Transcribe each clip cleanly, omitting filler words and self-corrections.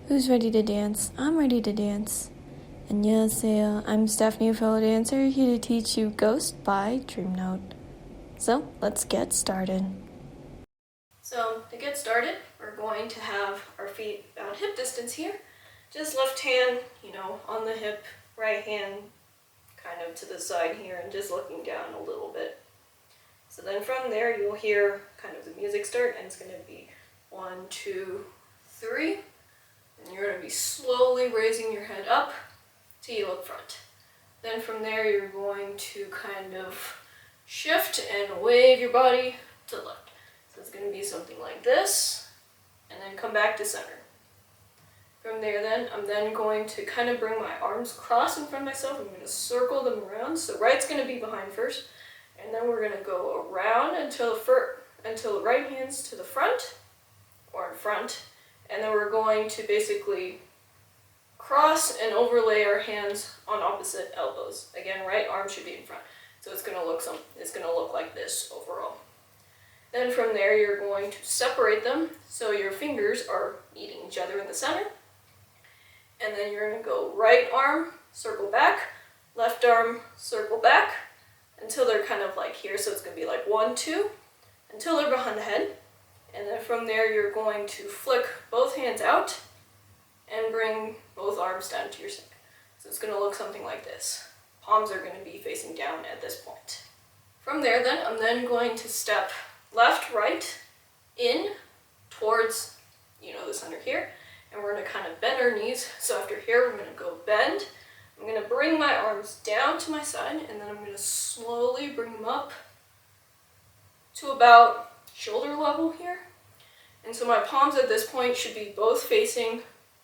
Who's ready to dance? I'm ready to dance. 안녕하세요. I'm Stephanie, a fellow dancer, here to teach you Ghost by DreamNote. So, let's get started. So, to get started, we're going to have our feet about hip distance here. Just left hand, on the hip, right hand kind of to the side here, and just looking down a little bit. So then from there, you'll hear kind of the music start, and it's going to be 1, 2, 3. And you're going to be slowly raising your head up till you look front. Then from there, you're going to kind of shift and wave your body to the left. So it's going to be something like this, and then come back to center. From there then, I'm then going to kind of bring my arms cross in front of myself. I'm going to circle them around. So right's going to be behind first, and then we're going to go around until the right hand's to the front, or in front. And then we're going to basically cross and overlay our hands on opposite elbows. Again, right arm should be in front. So it's going to look like this overall. Then from there, you're going to separate them so your fingers are meeting each other in the center. And then you're going to go right arm, circle back, left arm, circle back, until they're kind of like here. So it's going to be like 1, 2, until they're behind the head. And then from there, you're going to flick both hands out and bring both arms down to your side. So it's going to look something like this. Palms are going to be facing down at this point. From there then, I'm then going to step left, right, in towards, the center here. And we're going to kind of bend our knees. So after here, we're going to go bend. I'm going to bring my arms down to my side, and then I'm going to slowly bring them up to about shoulder level here. And so my palms at this point should be both facing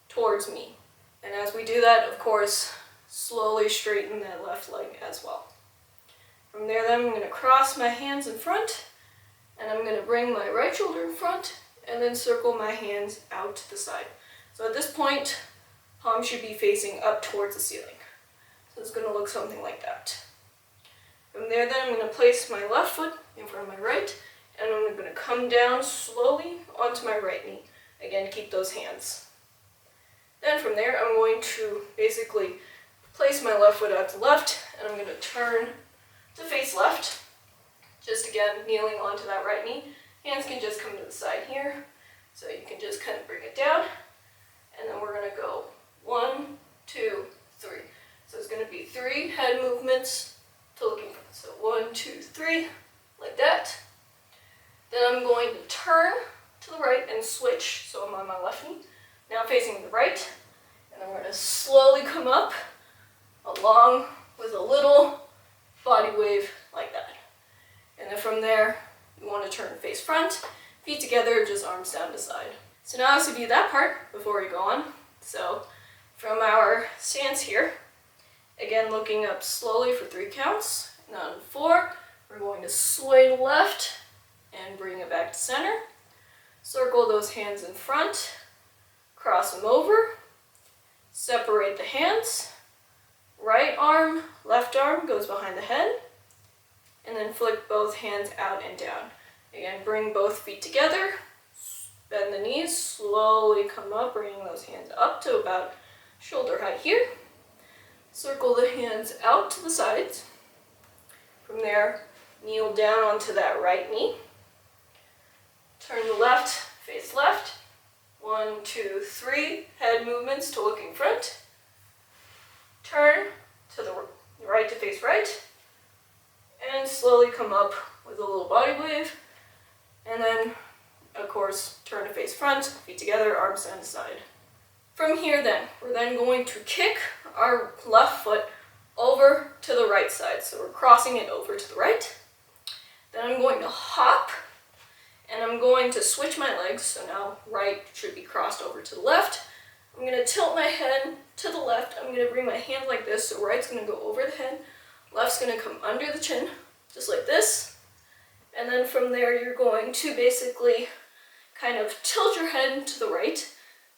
towards me. And as we do that, of course, slowly straighten that left leg as well. From there then, I'm going to cross my hands in front, and I'm going to bring my right shoulder in front, and then circle my hands out to the side. So at this point, palms should be facing up towards the ceiling. So it's going to look something like that. From there then, I'm going to place my left foot in front of my right, and I'm going to come down slowly onto my right knee. Again, keep those hands. Then from there, I'm going to basically place my left foot out to left, and I'm going to turn to face left. Just again, kneeling onto that right knee. Hands can just come to the side here. So you can just kind of bring it down. And then we're going to go 1, 2, 3. So it's going to be 3 head movements to looking front. So 1, 2, 3, like that. Then I'm going to turn to the right and switch, so I'm on my left knee, now facing the right, and I'm going to slowly come up along with a little body wave like that. And then from there, you want to turn face front, feet together, just arms down to side. So now let's do that part before we go on. So from our stance here, again looking up slowly for 3 counts, and on 4, we're going to sway left, and bring it back to center. Circle those hands in front, cross them over, separate the hands, right arm, left arm goes behind the head, and then flick both hands out and down. Again, bring both feet together, bend the knees, slowly come up, bringing those hands up to about shoulder height here. Circle the hands out to the sides. From there, kneel down onto that right knee. Turn the left, face left. 1, 2, 3, head movements to looking front. Turn to the right to face right. And slowly come up with a little body wave. And then, of course, turn to face front, feet together, arms down to side. From here then, we're then going to kick our left foot over to the right side. So we're crossing it over to the right. Then I'm going to hop. And I'm going to switch my legs, so now right should be crossed over to the left. I'm going to tilt my head to the left. I'm going to bring my hand like this, so right's going to go over the head. Left's going to come under the chin, just like this. And then from there, you're going to basically kind of tilt your head to the right.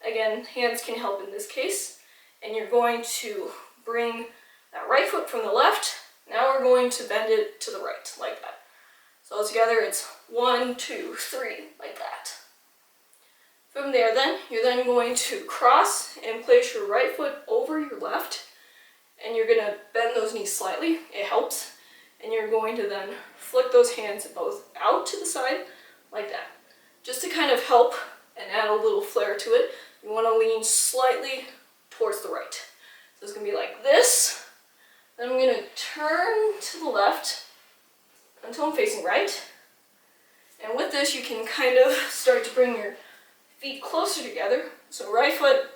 Again, hands can help in this case. And you're going to bring that right foot from the left. Now we're going to bend it to the right, like that. So altogether, it's 1, 2, 3, like that. From there then, you're then going to cross and place your right foot over your left, and you're gonna bend those knees slightly, it helps, and you're going to then flick those hands both out to the side, like that. Just to kind of help and add a little flair to it, you wanna lean slightly towards the right. So it's gonna be like this, then I'm gonna turn to the left until I'm facing right, and with this you can kind of start to bring your feet closer together. So right foot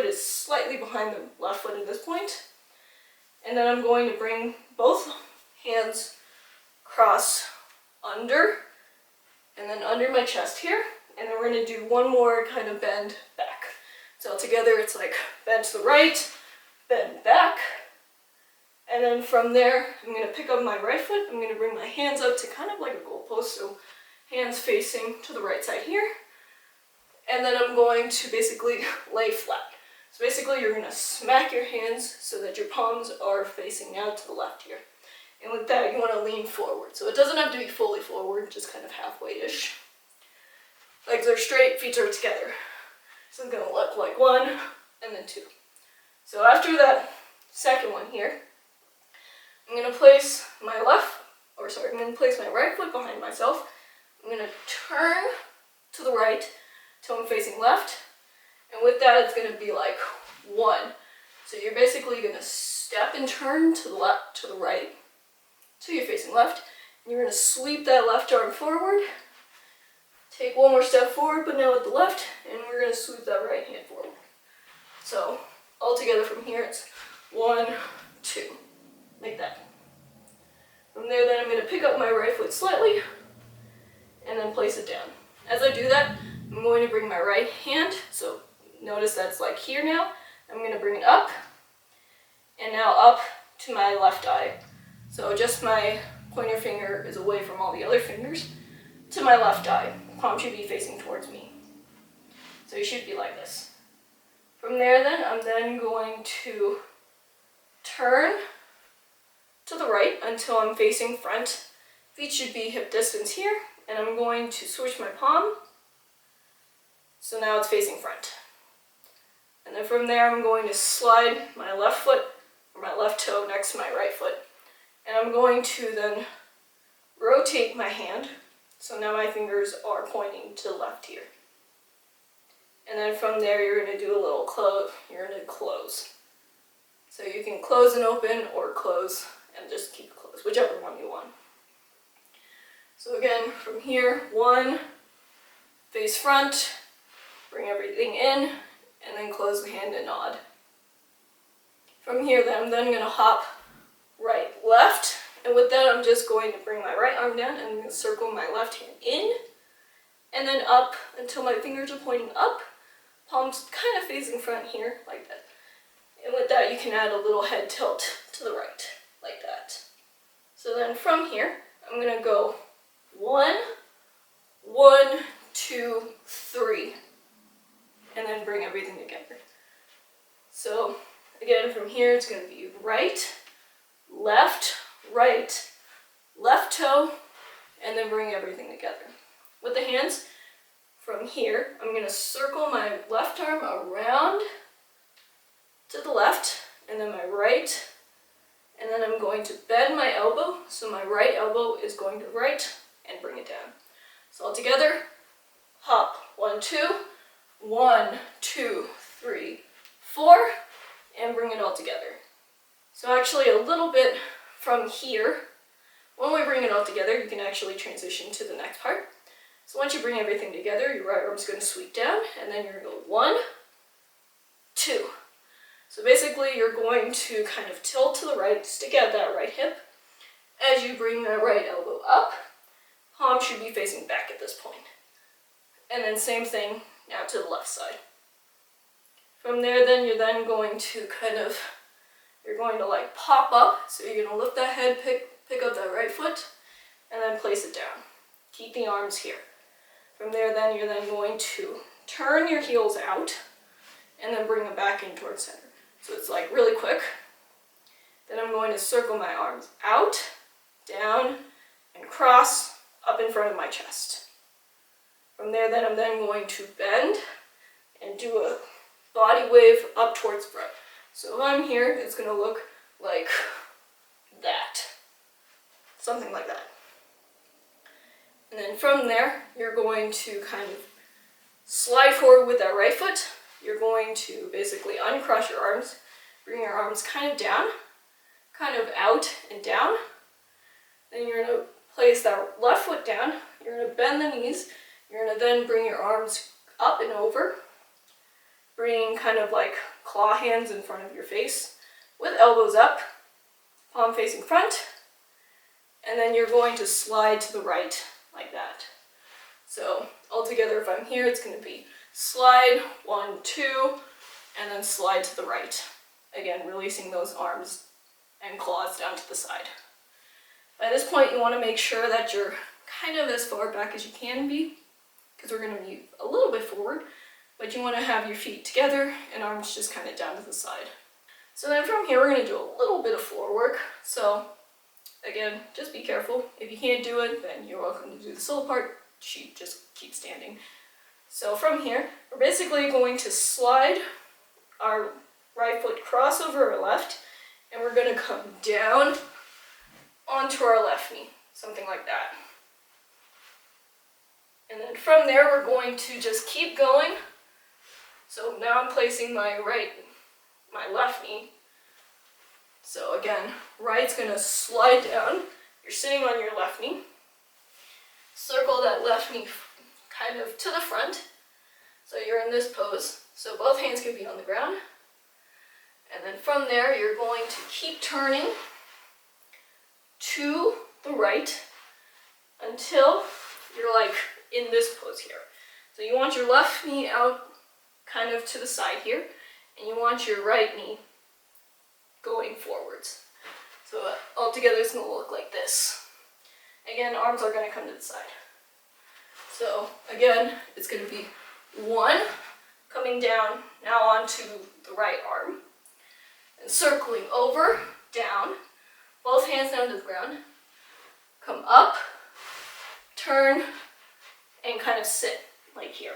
is slightly behind the left foot at this point. And then I'm going to bring both hands cross under, and then under my chest here. And then we're going to do one more kind of bend back. So together it's like bend to the right, bend back. And then from there, I'm going to pick up my right foot. I'm going to bring my hands up to kind of like a goalpost. So hands facing to the right side here. And then I'm going to basically lay flat. So basically you're going to smack your hands so that your palms are facing out to the left here. And with that you want to lean forward. So it doesn't have to be fully forward, just kind of halfway-ish. Legs are straight, feet are together. So I'm going to look like 1 and then 2. So after that second one here, I'm going to place my I'm going to place my right foot behind myself. I'm going to turn to the right till I'm facing left, and with that it's going to be like 1. So you're basically going to step and turn to the left, to the right, till you're facing left, and you're going to sweep that left arm forward, take one more step forward, but now with the left, and we're going to sweep that right hand forward. So all together from here it's 1, 2, like that. From there then I'm going to pick up my right foot slightly, and then place it down. As I do that, I'm going to bring my right hand, so notice that's like here now. I'm going to bring it up, and now up to my left eye. So just my pointer finger is away from all the other fingers, to my left eye. Palm should be facing towards me. So you should be like this. From there then, I'm then going to turn to the right until I'm facing front. Feet should be hip distance here, and I'm going to switch my palm. So now it's facing front. And then from there I'm going to slide my left foot, or my left toe next to my right foot. And I'm going to then rotate my hand. So now my fingers are pointing to the left here. And then from there you're going to do a little close. You're going to close. So you can close and open, or close and just keep it closed, whichever one you want. So again, from here, 1, face front, bring everything in, and then close the hand and nod. From here then, I'm then going to hop right, left, and with that I'm just going to bring my right arm down and I'm going to circle my left hand in, and then up until my fingers are pointing up, palms kind of facing front here, like that. And with that you can add a little head tilt to the right, like that. So then from here, I'm going to go 1, 1, 2, 3, and then bring everything together. So again, from here it's going to be right, left toe, and then bring everything together. With the hands, from here, I'm going to circle my left arm around to the left, and then my right, and then I'm going to bend my elbow, so my right elbow is going to the right, and bring it down. So all together, hop, 1, 2, 1, 2, 3, 4, and bring it all together. So actually a little bit from here, when we bring it all together, you can actually transition to the next part. So once you bring everything together, your right arm's going to sweep down, and then you're going to go 1, 2. So basically you're going to kind of tilt to the right, stick out that right hip. As you bring that right elbow up, palm should be facing back at this point. And then same thing now to the left side. From there then, you're then going to you're going to like pop up. So you're going to lift that head, pick up that right foot, and then place it down. Keep the arms here. From there then, you're then going to turn your heels out, and then bring them back in towards center. So it's like really quick. Then I'm going to circle my arms out, down, and cross up in front of my chest. From there, then I'm then going to bend and do a body wave up towards front. So if I'm here, it's going to look like that. Something like that. And then from there, you're going to kind of slide forward with that right foot. You're going to basically uncross your arms, bring your arms kind of down, kind of out and down. Then you're going to place that left foot down. You're going to bend the knees. You're going to then bring your arms up and over, bringing kind of like claw hands in front of your face with elbows up, palm facing front. And then you're going to slide to the right like that. So altogether, if I'm here, it's going to be slide, 1, 2, and then slide to the right. Again, releasing those arms and claws down to the side. By this point, you want to make sure that you're kind of as far back as you can be, because we're going to move a little bit forward, but you want to have your feet together and arms just kind of down to the side. So then from here, we're going to do a little bit of floor work. So again, just be careful. If you can't do it, then you're welcome to do the solo part. Just keep standing. So from here, we're basically going to slide our right foot cross over our left, and we're going to come down onto our left knee, something like that. And then from there, we're going to just keep going. So now I'm placing my left knee. So again, right's going to slide down. You're sitting on your left knee. Circle that left knee kind of to the front. So you're in this pose. So both hands can be on the ground. And then from there, you're going to keep turning to the right until you're like in this pose here. So you want your left knee out kind of to the side here, and you want your right knee going forwards. So altogether it's going to look like this. Again, arms are going to come to the side. So again, it's going to be 1 coming down now onto the right arm and circling over, down, both hands down to the ground, come up, turn, and kind of sit like here.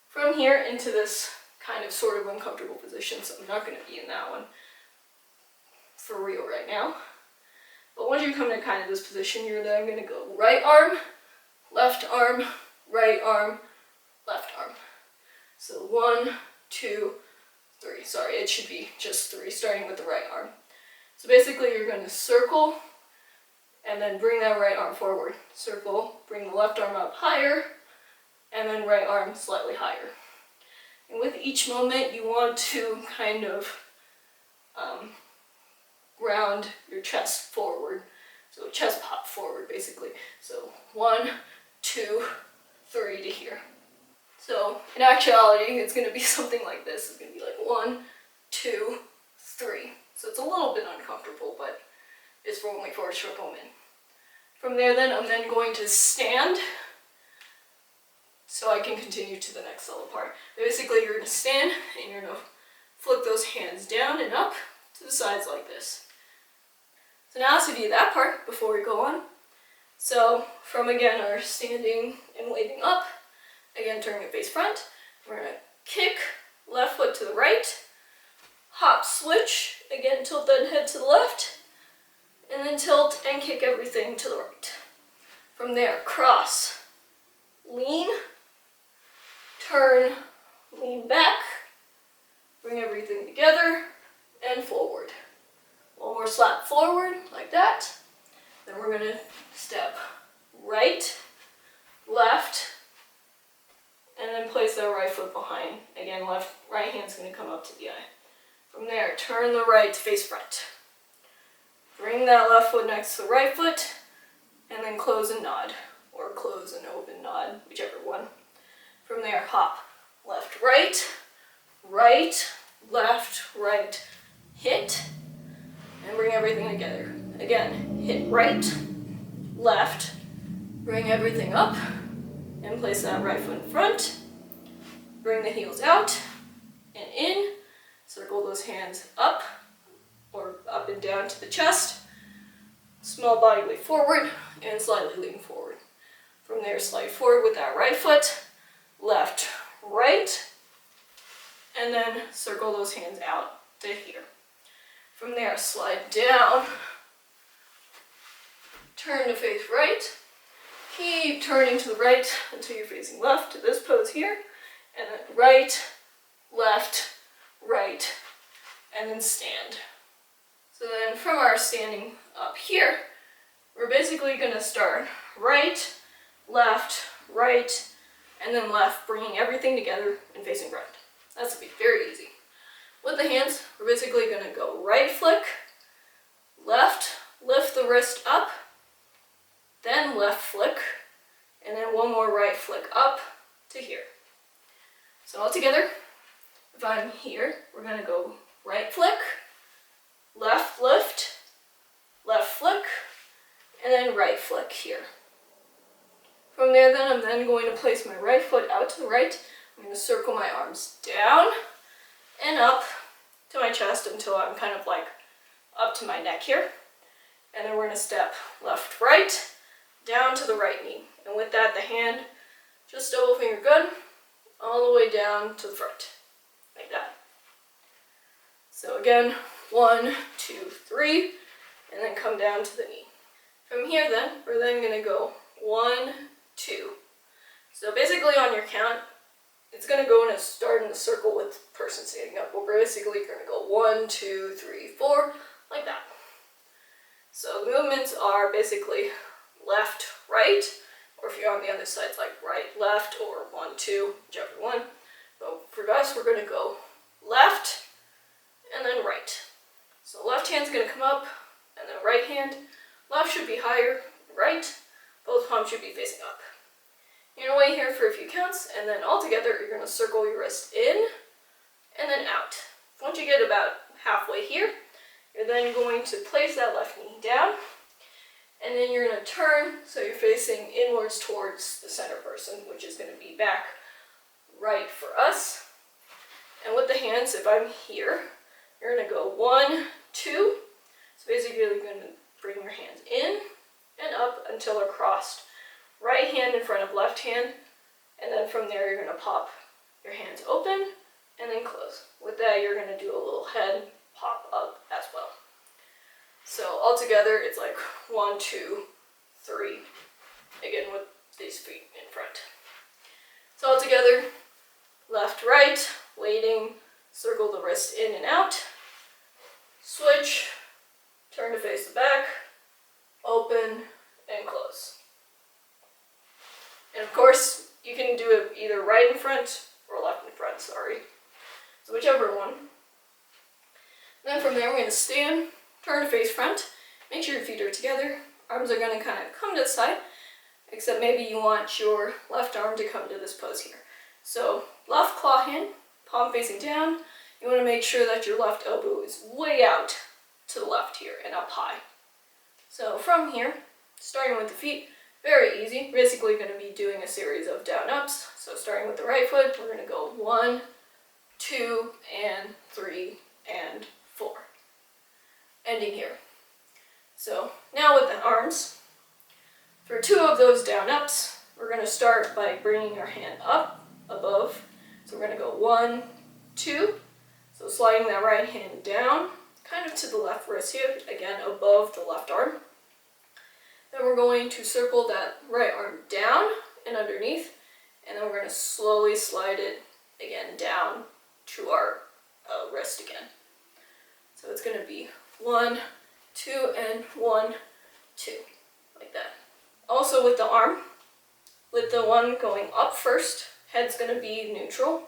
From here into this kind of sort of uncomfortable position, so I'm not going to be in that one for real right now. But once you come to kind of this position, you're then going to go right arm, left arm, right arm, left arm. So 1, 2, 3. Sorry, it should be just 3, starting with the right arm. So basically you're going to circle and then bring that right arm forward. Circle, bring the left arm up higher, and then right arm slightly higher. And with each moment, you want to kind of round your chest forward. So chest pop forward, basically. So 1, 2, 3 to here. So in actuality, it's going to be something like this. It's going to be like 1, 2, 3. So it's a little bit uncomfortable, but it's only for a short moment. From there, then I'm then going to stand so I can continue to the next solo part. Basically, you're going to stand and you're going to flip those hands down and up to the sides like this. So now let's do that part before we go on. So from again our standing and waving up, again turning it face front, we're going to kick left foot to the right, hop switch, again tilt that head to the left, and then tilt and kick everything to the right. From there, cross, lean, turn, lean back, bring everything together, and forward. One more slap forward, like that. Then we're going to step right, left, and then place that right foot behind. Again, right hand's going to come up to the eye. From there, turn the right to face front. Bring that left foot next to the right foot, and then close and nod, or close and open nod, whichever one. From there, hop left, right, left, right, hit, and bring everything together. Again, hit right, left, bring everything up, and place that right foot in front. Bring the heels out and in. Circle those hands up, or up and down to the chest. Small body weight forward, and slightly lean forward. From there, slide forward with that right foot, left, right, and then circle those hands out to here. From there, slide down, turn to face right, keep turning to the right until you're facing left to this pose here, and then right, left, right, and then stand. So then from our standing up here, we're basically going to start right, left, right, and then left, bringing everything together and facing front. That's going to be very easy. With the hands, we're basically going to go right flick, left, lift the wrist up, then left flick, and then one more right flick up to here. So all together, if I'm here, we're going to go right flick, left lift, left flick, and then right flick here. From there then, I'm then going to place my right foot out to the right. I'm going to circle my arms down and up to my chest until I'm kind of like up to my neck here. And then we're going to step left, right, down to the right knee. And with that, the hand, just double finger good, all the way down to the front, like that. So again, 1, 2, 3, and then come down to the knee. From here then, we're then going to go 1, 2. So basically on your count, it's going to go in a start in the circle with the person standing up. We're basically going to go 1, 2, 3, 4, like that. So the movements are basically left, right, or if you're on the other side, it's like right, left, or 1, 2, whichever one. But for us, we're going to go left, and then right. So left hand's going to come up, and then right hand. Left should be higher, right. Both palms should be facing up. You're going to wait here for a few counts, and then all together, you're going to circle your wrist in, and then out. Once you get about halfway here, you're then going to place that left knee down, and then you're going to turn so you're facing inwards towards the center person, which is going to be back right for us. And with the hands, if I'm here, you're going to go 1, 2. So basically you're going to bring your hands in and up until they're crossed. Right hand in front of left hand, and then from there you're going to pop your hands open and then close. With that, you're going to do a little head pop up as well. So all together, it's like 1, 2, 3, again with these feet in front. So all together, left, right, waiting, circle the wrist in and out, switch, turn to face the back, open, and close. And of course, you can do it either right in front or left in front, sorry. So whichever one. Then from there, we're going to stand, turn to face front, make sure your feet are together. Arms are going to kind of come to the side, except maybe you want your left arm to come to this pose here. So left claw hand, palm facing down. You want to make sure that your left elbow is way out to the left here and up high. So from here, starting with the feet, very easy. Basically going to be doing a series of down ups. So starting with the right foot, we're going to go 1, 2, and 3, and 4. Ending here. So now with the arms, for 2 of those down ups, we're going to start by bringing our hand up above. So we're going to go 1, 2. So sliding that right hand down, kind of to the left wrist here, again above the left arm. Then we're going to circle that right arm down and underneath, and then we're going to slowly slide it again down to our wrist again. So it's going to be 1, 2, and 1, 2, like that. Also with the arm, with the one going up first, head's going to be neutral.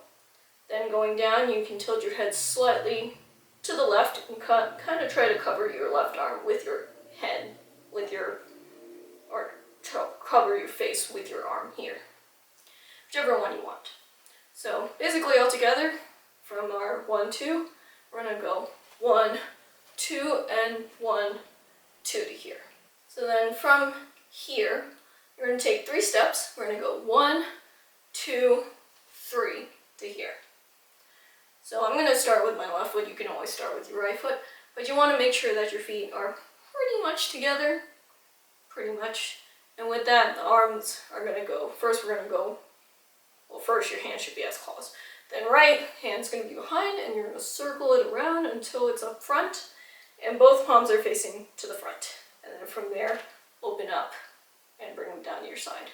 Then going down, you can tilt your head slightly to the left and kind of try to cover your left arm with your head, or cover your face with your arm here. Whichever one you want. So basically all together, from our 1, 2, we're going to go 1, 2, and 1, 2 to here. So then from here, you're going to take 3 steps. We're going to go 1, 2, 3 to here. So I'm going to start with my left foot. You can always start with your right foot, but you want to make sure that your feet are pretty much together, And with that, the arms are going to go, first we're going to go, well, first your hand should be as claws. Then right, hand's going to be behind, and you're going to circle it around until it's up front, and both palms are facing to the front. And then from there, open up and bring them down to your side.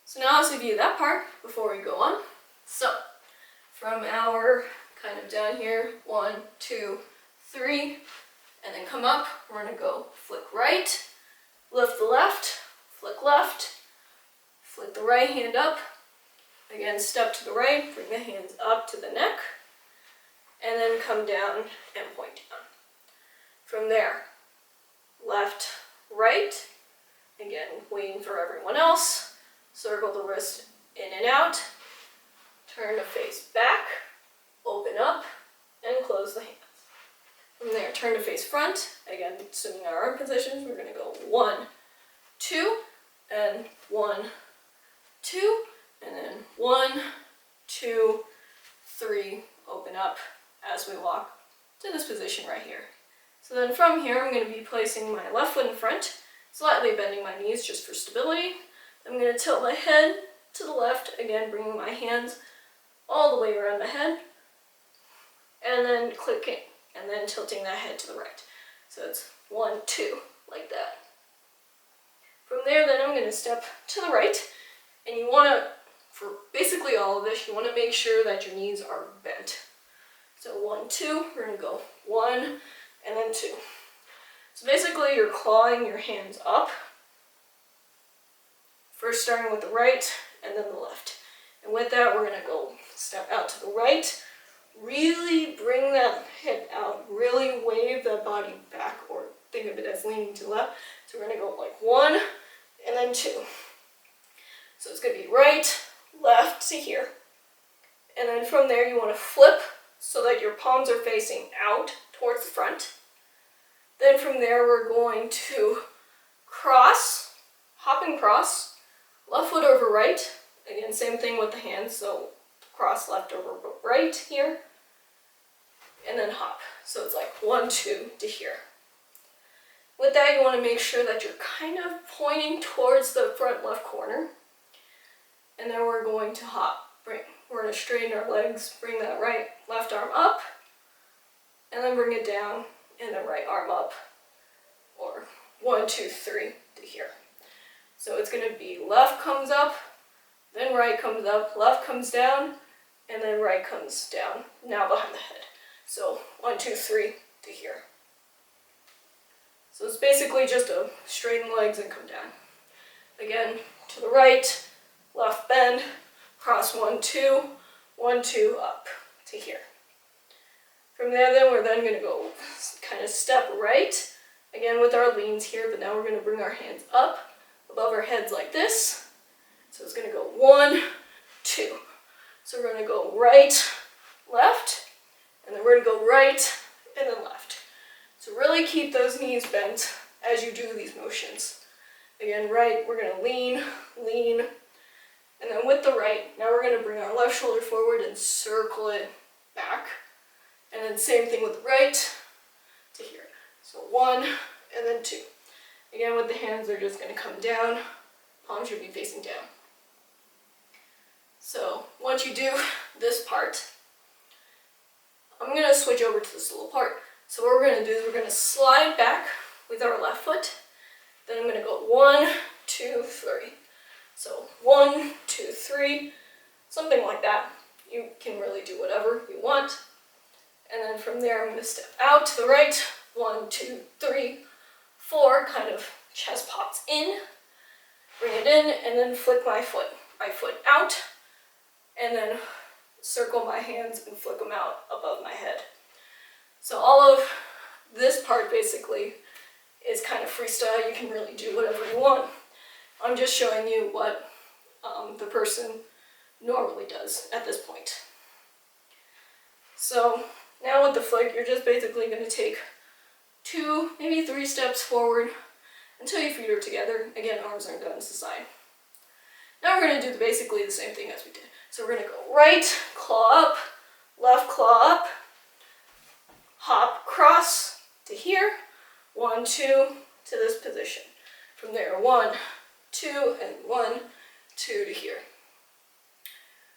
So now let's review that part before we go on. So, from our kind of down here, 1, 2, 3, and then come up, we're going to go flick right, lift the left, flick the right hand up, again step to the right, bring the hands up to the neck, and then come down and point down. From there, left, right, again waiting for everyone else, circle the wrist in and out, turn the face back, open up, and close the hands. From there, turn to face front, again assuming our arm positions, we're going to go 1, 2, and 1, 2, and then 1, 2, 3, open up as we walk to this position right here. So then from here, I'm going to be placing my left foot in front, slightly bending my knees just for stability. I'm going to tilt my head to the left, again bringing my hands all the way around the head, and then clicking, and then tilting that head to the right. So it's 1, 2, like that. From there, then I'm going to step to the right, and you want to, for basically all of this, you want to make sure that your knees are bent. So 1, 2, we're going to go 1, and then 2. So basically you're clawing your hands up, first starting with the right, and then the left. And with that, we're going to go step out to the right, really bring that head out, really wave that body back, or think of it as leaning to the left. So we're going to go like 1, and then 2. So it's going to be right, left to here. And then from there, you want to flip so that your palms are facing out towards the front. Then from there, we're going to cross, hop and cross, left foot over right. Again, same thing with the hands, so cross left over right here, and then hop. So it's like 1, 2 to here. With that, you want to make sure that you're kind of pointing towards the front left corner. And then we're going to hop. We're going to straighten our legs, bring that left arm up, and then bring it down, and then right arm up, or 1, 2, 3 to here. So it's going to be left comes up, then right comes up, left comes down, and then right comes down, now behind the head. So 1, 2, 3 to here. So it's basically just a straighten legs and come down. Again, to the right, left bend, cross 1, 2, 1, 2, up to here. From there, then we're going to go kind of step right, again with our leans here, but now we're going to bring our hands up above our heads like this. So it's going to go 1, 2. So we're going to go right, left, and then we're going to go right, and then left. So really keep those knees bent as you do these motions. Again, right, we're going to lean, lean, and then with the right, now we're going to bring our left shoulder forward and circle it back. And then same thing with the right to here. So 1, and then 2. Again, with the hands, they're just going to come down. Palms should be facing down. So once you do this part, I'm going to switch over to this little part. So what we're going to do is we're going to slide back with our left foot. Then I'm going to go 1, 2, 3. So 1, 2, 3, something like that. You can really do whatever you want. And then from there, I'm going to step out to the right. 1, 2, 3, 4, kind of chest pops in. Bring it in, and then flick my foot. Right foot out, and then circle my hands and flick them out above my head. So all of this part basically is kind of freestyle. You can really do whatever you want. I'm just showing you what the person normally does at this point. So now with the flick, you're just basically going to take 2, maybe 3 steps forward until your feet are together. Again, arms aren't done to the side. Now we're going to do basically the same thing as we did. So we're going to go right, claw up, left claw up, hop, cross to here, 1, 2, to this position. From there, 1, 2, and 1, 2 to here.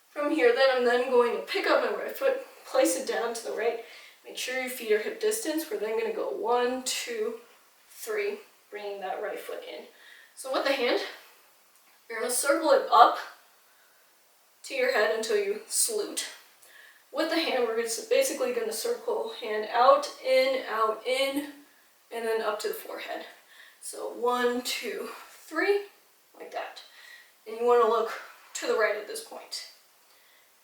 From here, then I'm then going to pick up my right foot, place it down to the right. Make sure your feet are hip distance. We're then going to go 1, 2, 3, bringing that right foot in. So with the hand, you're going to circle it up to your head until you salute. With the hand, we're basically going to circle hand out, in, and then up to the forehead. So 1, 2, 3, like that. And you want to look to the right at this point.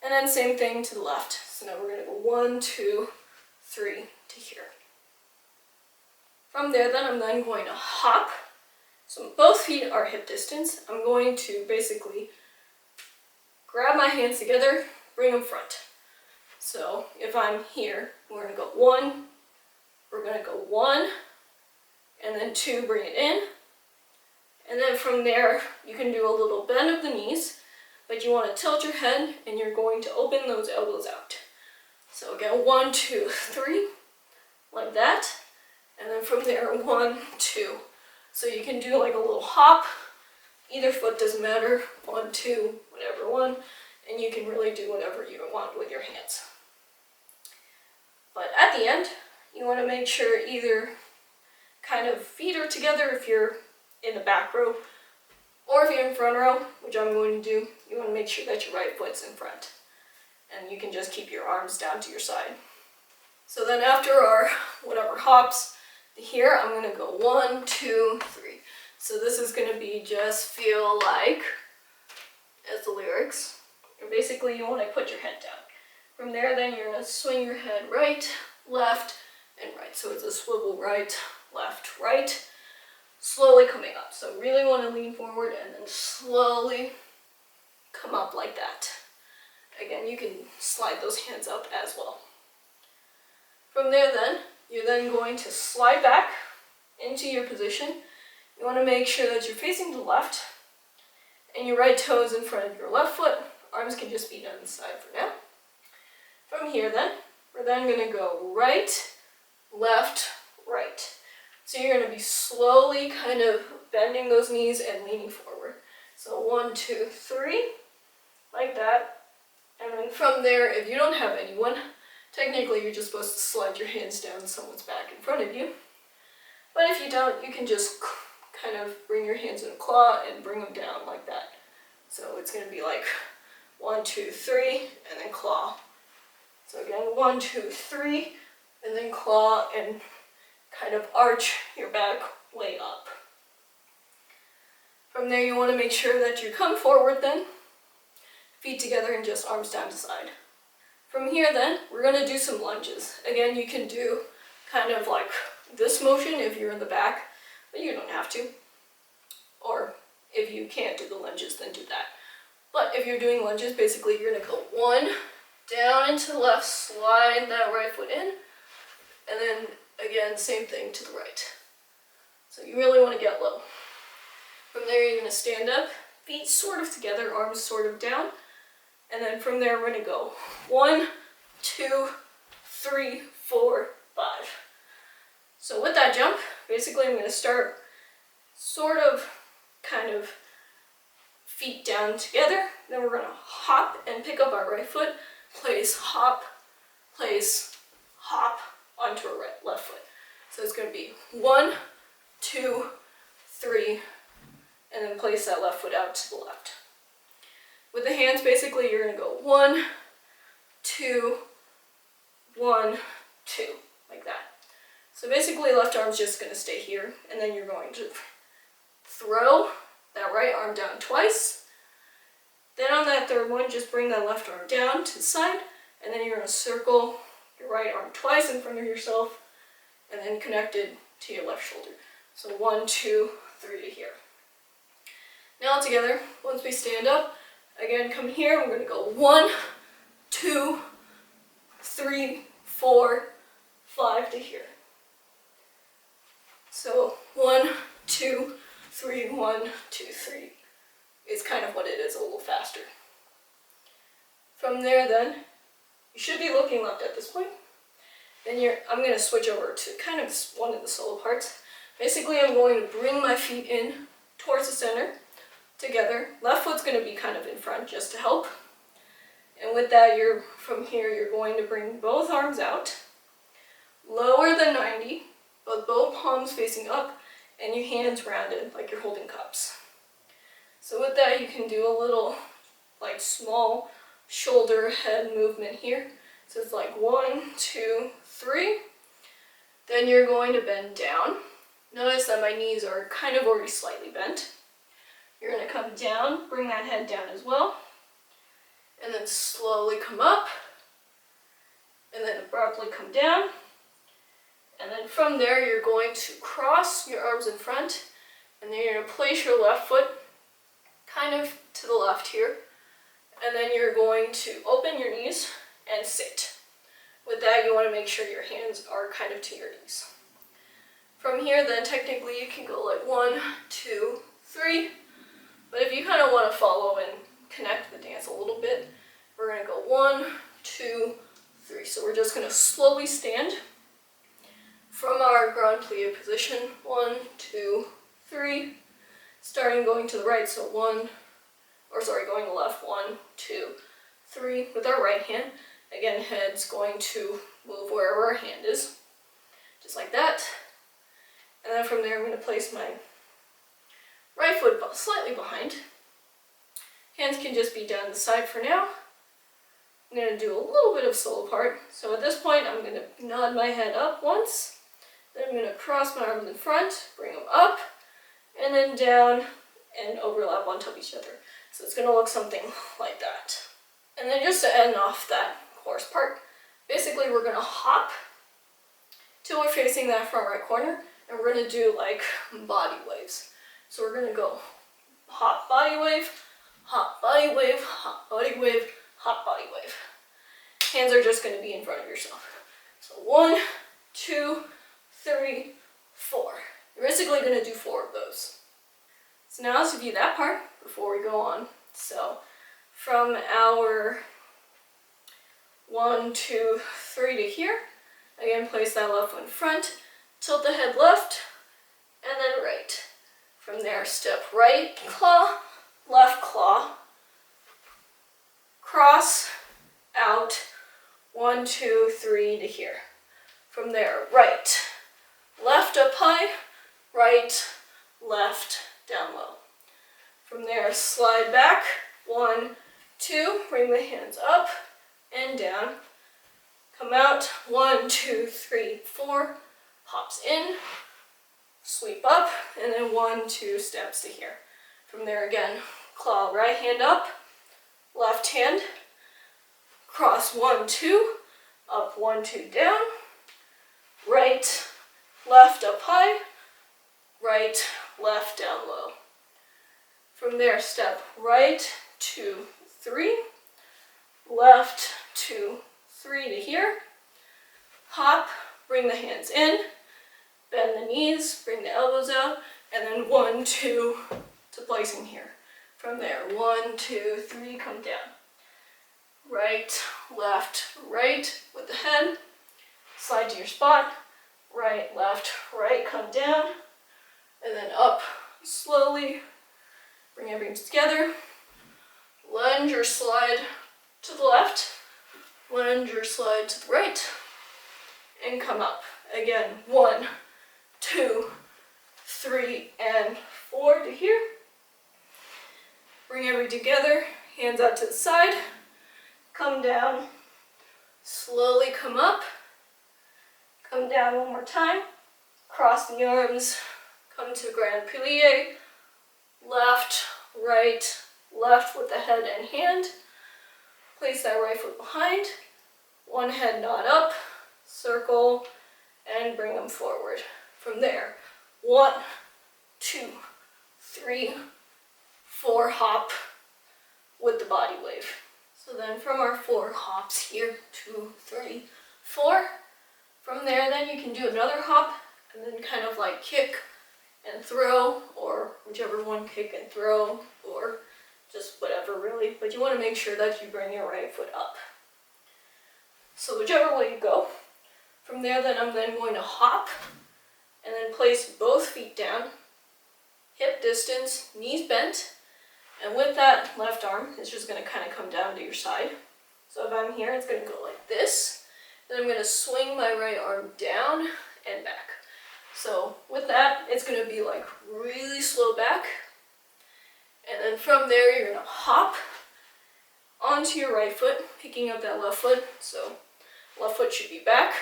And then same thing to the left. So now we're going to go 1, 2, 3 to here. From there, then I'm then going to hop. So both feet are hip distance. I'm going to basically grab my hands together, bring them front. So if I'm here, we're going to go 1, we're going to go 1, and then 2, bring it in. And then from there, you can do a little bend of the knees, but you want to tilt your head and you're going to open those elbows out. So again, 1, 2, 3, like that. And then from there, 1, 2. So you can do like a little hop. Either foot doesn't matter. 1, 2, whatever one. And you can really do whatever you want with your hands. But at the end, you want to make sure either kind of feet are together if you're in the back row, or if you're in front row, which I'm going to do, you want to make sure that your right foot's in front. And you can just keep your arms down to your side. So then after our whatever hops, here I'm going to go 1, 2, 3. So this is going to be just feel like, as the lyrics, or basically you want to put your head down. From there then you're going to swing your head right, left, and right. So it's a swivel right, left, right, slowly coming up. So really want to lean forward and then slowly come up like that. Again, you can slide those hands up as well. From there then, you're then going to slide back into your position. You want to make sure that you're facing to the left and your right toe is in front of your left foot. Arms can just be down the side for now. From here then, we're then going to go right, left, right. So you're going to be slowly kind of bending those knees and leaning forward. So 1, 2, 3, like that. And then from there, if you don't have anyone, technically you're just supposed to slide your hands down someone's back in front of you. But if you don't, you can just kind of bring your hands in a claw and bring them down like that. So it's going to be like 1, 2, 3, and then claw. So again, 1, 2, 3, and then claw and kind of arch your back way up. From there, you want to make sure that you come forward then, feet together and just arms down to side. From here then, we're going to do some lunges. Again, you can do kind of like this motion if you're in the back, but you don't have to. Or if you can't do the lunges, then do that. But if you're doing lunges, basically you're going to go 1, down and to the left, slide that right foot in, and then again, same thing to the right. So you really want to get low. From there, you're going to stand up, feet sort of together, arms sort of down, and then from there, we're going to go 1, 2, 3, 4, 5. So with that jump, basically I'm going to start sort of, kind of feet down together. Then we're going to hop and pick up our right foot, place, hop, onto our left foot. So it's going to be 1, 2, 3, and then place that left foot out to the left. With the hands, basically, you're going to go 1, 2, 1, 2, like that. So basically, left arm's just going to stay here, and then you're going to throw that right arm down twice. Then on that third one, just bring that left arm down to the side, and then you're going to circle your right arm twice in front of yourself, and then connect it to your left shoulder. So 1, 2, 3 to here. Now together, once we stand up, again, come here, we're going to go 1, 2, 3, 4, 5 to here. So 1, 2, 3, 1, 2, 3 is kind of what it is, a little faster. From there then, you should be looking left at this point. Then I'm going to switch over to kind of one of the solo parts. Basically, I'm going to bring my feet in towards the center, together. Left foot's going to be kind of in front just to help. And with that, from here, you're going to bring both arms out, lower than 90, but both palms facing up, and your hands rounded like you're holding cups. So with that, you can do a little, like, small shoulder head movement here. So it's like 1, 2, 3. Then you're going to bend down. Notice that my knees are kind of already slightly bent. You're going to come down, bring that head down as well, and then slowly come up, and then abruptly come down. And then from there, you're going to cross your arms in front, and then you're going to place your left foot kind of to the left here. And then you're going to open your knees and sit. With that, you want to make sure your hands are kind of to your knees. From here, then technically you can go like 1, 2, 3. But if you kind of want to follow and connect the dance a little bit, we're going to go 1, 2, 3. So we're just going to slowly stand from our grand plie position. 1, 2, 3. Starting going to the right, so going to the left. 1, 2, 3 with our right hand. Again, head's going to move wherever our hand is, just like that. And then from there, I'm going to place my right foot slightly behind. Hands can just be down the side for now. I'm going to do a little bit of solo part. So at this point, I'm going to nod my head up once. Then I'm going to cross my arms in front, bring them up, and then down and overlap on top of each other. So it's going to look something like that. And then just to end off that chorus part, basically we're going to hop till we're facing that front right corner, and we're going to do like body waves. So we're going to go hop, body wave, hop, body wave, hop, body wave, hop, body wave. Hands are just going to be in front of yourself. So 1, 2, 3, 4. You're basically going to do 4 of those. So now let's review that part before we go on. So from our 1, 2, 3 to here, again, place that left foot in front, tilt the head left, and then right. From there, step right claw, left claw, cross, out, 1, 2, 3 to here. From there, right, left up high, right, left, down low. From there, slide back, 1, 2, bring the hands up and down. Come out, 1, 2, 3, 4, hops in, sweep up, and then 1, 2 steps to here. From there again, claw right hand up, left hand, cross 1, 2, up 1, 2, down, right, left up high, right, left down low. From there, step right, 2, 3, left, 2, 3 to here, hop, bring the hands in, bend the knees, bring the elbows out, and then 1, 2 to placing here. From there, 1, 2, 3, come down. Right, left, right with the head, slide to your spot, right, left, right, come down, and then up slowly, bring everything together, lunge or slide to the left, lunge or slide to the right, and come up. Again, 1, 2, 3, and 4 to here. Bring everything together, hands out to the side, come down, slowly come up, come down one more time, cross the arms, come to grand plie, left, right, left with the head and hand, place that right foot behind, one head nod up, circle, and bring them forward. From there, 1, 2, 3, 4, hop with the body wave. So then from our 4 hops here, 2, 3, 4, from there then you can do another hop and then kind of like kick and throw, or whichever one, kick and throw, or just whatever really, but you want to make sure that you bring your right foot up. So whichever way you go. From there then I'm then going to hop and then place both feet down, hip distance, knees bent, And with that left arm, it's just going to kind of come down to your side. So if I'm here, it's going to go like this. Then I'm going to swing my right arm down and back. So with that, it's going to be like really slow back. And then from there, you're going to hop onto your right foot, picking up that left foot. So left foot should be back.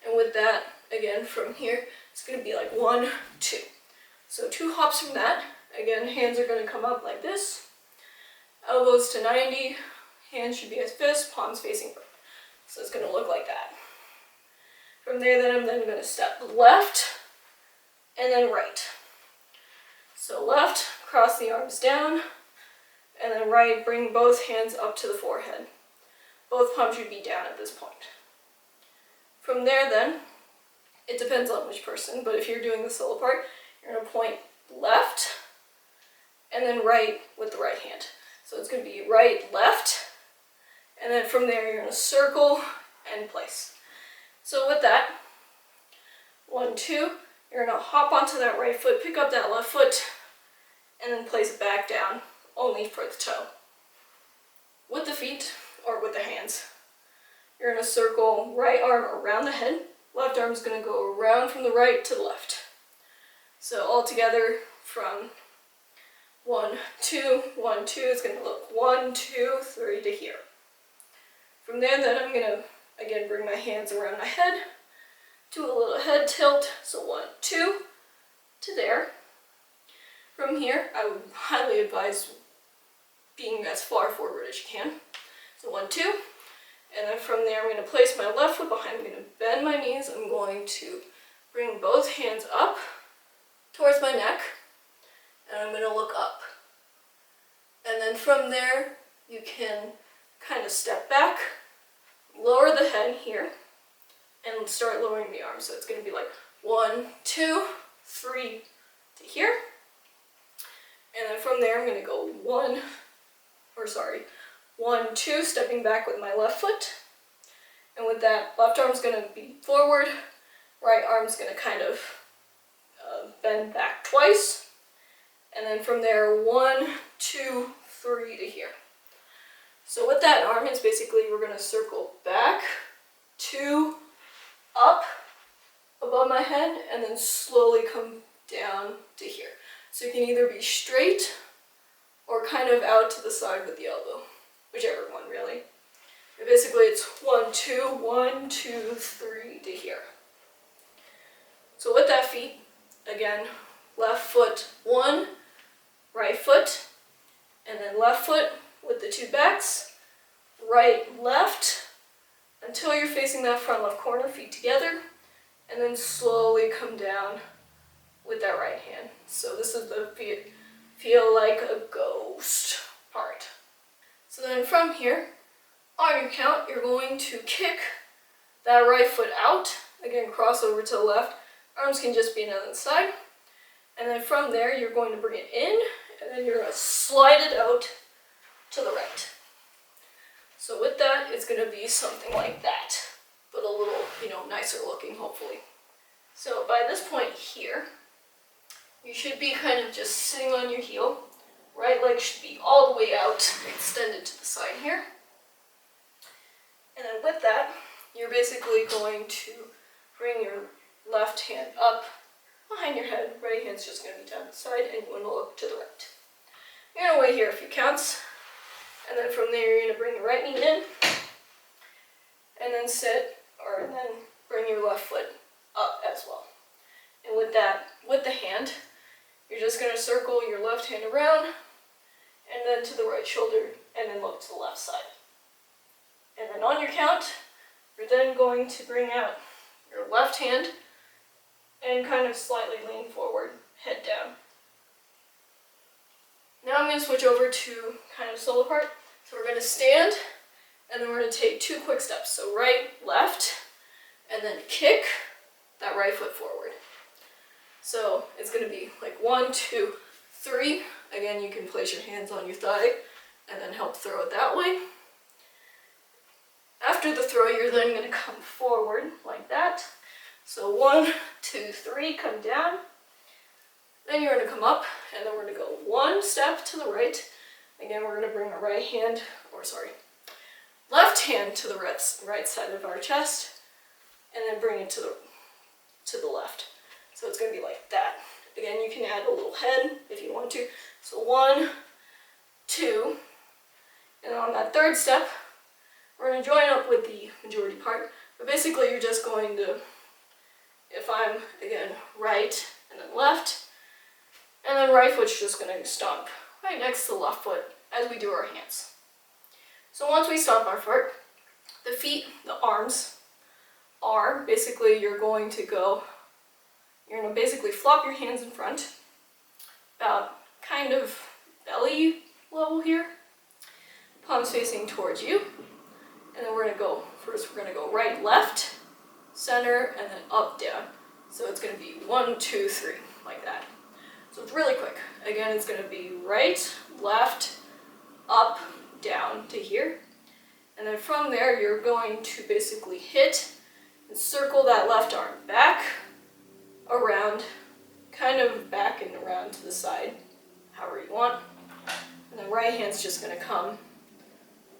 And with that, again, from here, it's going to be like 1, 2. So 2 hops from that. Again, hands are going to come up like this. Elbows to 90. Hands should be as fist, palms facing forward. So it's going to look like that. From there, then I'm then going to step left and then right. So left, cross the arms down, and then right, bring both hands up to the forehead. Both palms should be down at this point. From there then, it depends on which person, but if you're doing the solo part, you're going to point left and then right with the right hand. So it's going to be right, left, and then from there you're going to circle and place. So with that, 1, 2, you're going to hop onto that right foot, pick up that left foot, and then place it back down, only for the toe. With the feet, or with the hands, you're going to circle right arm around the head, left arm is going to go around from the right to the left. So all together from 1, 2, 1, 2, it's going to look 1, 2, 3 to here. From there, then I'm going to, again, bring my hands around my head, do a little head tilt, so 1, 2, to there. From here, I would highly advise being as far forward as you can. So 1, 2, and then from there, I'm going to place my left foot behind, I'm going to bend my knees, I'm going to bring both hands up towards my neck, and I'm going to look up. And then from there, you can kind of step back, lower the head here, and start lowering the arms. So it's going to be like 1, 2, 3 to here. And then from there, I'm going to go 1, 2, stepping back with my left foot. And with that, left arm's going to be forward, right arm's going to kind of bend back twice. And then from there, 1, 2, 3 to here. So with that arm, it's basically we're going to circle back, 2, up above my head, and then slowly come down to here. So you can either be straight or kind of out to the side with the elbow, whichever one really. But basically it's 1, 2, 1, 2, 3 to here. So with that feet, again, left foot 1, right foot, and then left foot with the 2 backs, right, left, until you're facing that front left corner, feet together, and then slowly come down with that right hand. So this is the feel like a ghost part. So then from here, on your count, you're going to kick that right foot out, again, cross over to the left, arms can just be on the side, and then from there, you're going to bring it in, and then you're going to slide it out to the right. So with that, it's going to be something like that, but a little, nicer looking, hopefully. So by this point here, you should be kind of just sitting on your heel. Right leg should be all the way out, extended to the side here. And then with that, you're basically going to bring your left hand up behind your head, right hand's just going to be down the side, and you want to look to the right. You're going to wait here a few counts, and then from there you're going to bring your right knee in, and then sit, and then bring your left foot up as well. And with that, with the hand, you're just going to circle your left hand around, and then to the right shoulder, and then look to the left side. And then on your count, you're then going to bring out your left hand, and kind of slightly lean forward, head down. Now I'm going to switch over to kind of solo part. So we're going to stand, and then we're going to take 2 quick steps. So right, left, and then kick that right foot forward. So it's going to be like 1, 2, 3. Again, you can place your hands on your thigh, and then help throw it that way. After the throw, you're then going to come forward like that. So 1, 2, 3, come down, Then you're going to come up, and then we're going to go one step to the right. Again, we're going to bring our left hand to the right side of our chest, and then bring it to the left. So it's going to be like that. Again, you can add a little head if you want to. So 1, 2, and on that third step, we're going to join up with the majority part. But basically, you're just going to, if I'm, again, right and then left, and then right foot's just going to stomp right next to the left foot as we do our hands. So once we stomp our foot, the feet, the arms are basically you're going to basically flop your hands in front, about kind of belly level here, palms facing towards you, and then we're going to go, first we're going to go right, left, center, and then up, down. So it's going to be 1, 2, 3, like that. So it's really quick. Again, it's going to be right, left, up, down to here. And then from there, you're going to basically hit and circle that left arm back, around, kind of back and around to the side, however you want. And then right hand's just going to come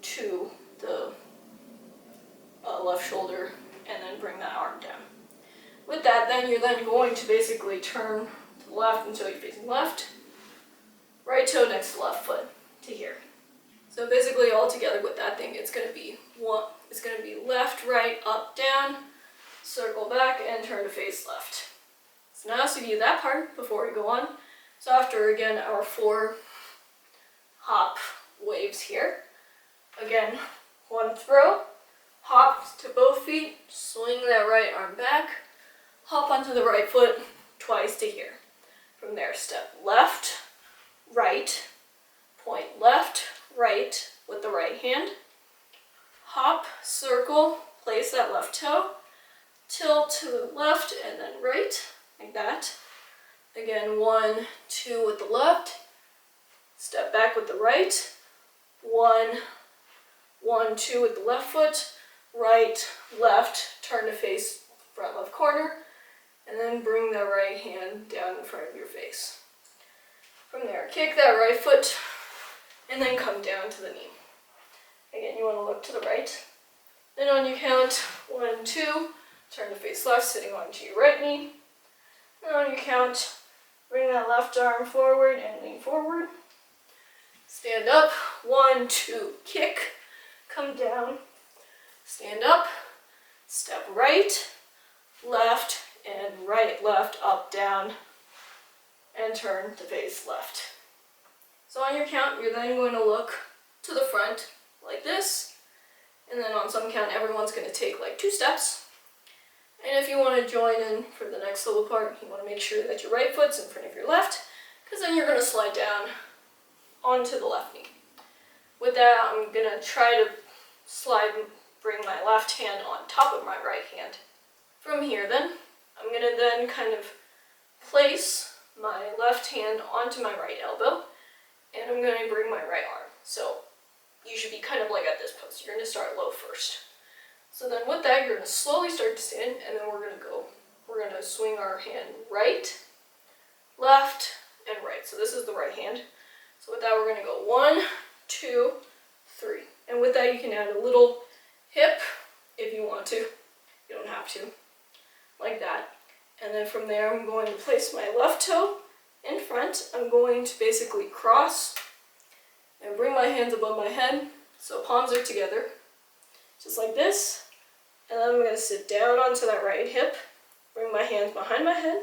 to the left shoulder and then bring that arm down. With that, then you're going to basically turn to the left until you're facing left, right toe next to left foot to here. So basically all together with that thing, it's going to be left, right, up, down, circle back, and turn to face left. So now let's review that part before we go on. So after, again, our 4 hop waves here, again, 1 throw, hop to both feet, swing that right arm back, hop onto the right foot twice to here. From there, step left, right, point left, right with the right hand, hop, circle, place that left toe, tilt to the left and then right, like that. Again, 1, 2 with the left, step back with the right, 1, 1, 2 with the left foot, right, left, turn to face front left corner, and then bring that right hand down in front of your face. From there, kick that right foot, and then come down to the knee. Again, you want to look to the right. Then on your count, 1, 2, turn to face left, sitting onto your right knee. And on your count, bring that left arm forward and lean forward. Stand up, 1, 2, kick, come down, stand up, step right, left, and right, left, up, down, and turn to face left. So on your count, you're then going to look to the front like this, and then on some count, everyone's going to take like 2 steps. And if you want to join in for the next little part, you want to make sure that your right foot's in front of your left, because then you're going to slide down onto the left knee. With that, I'm going to try to bring my left hand on top of my right hand. From here then, I'm going to then kind of place my left hand onto my right elbow, and I'm going to bring my right arm. So you should be kind of like at this pose. You're going to start low first. So then with that, you're going to slowly start to stand, and then we're going to swing our hand right, left, and right. So this is the right hand. So with that, we're going to go 1, 2, 3. And with that, you can add a little hip if you want to. You don't have to. Like that. And then from there, I'm going to place my left toe in front. I'm going to basically cross and bring my hands above my head. So palms are together, just like this. And then I'm going to sit down onto that right hip, bring my hands behind my head.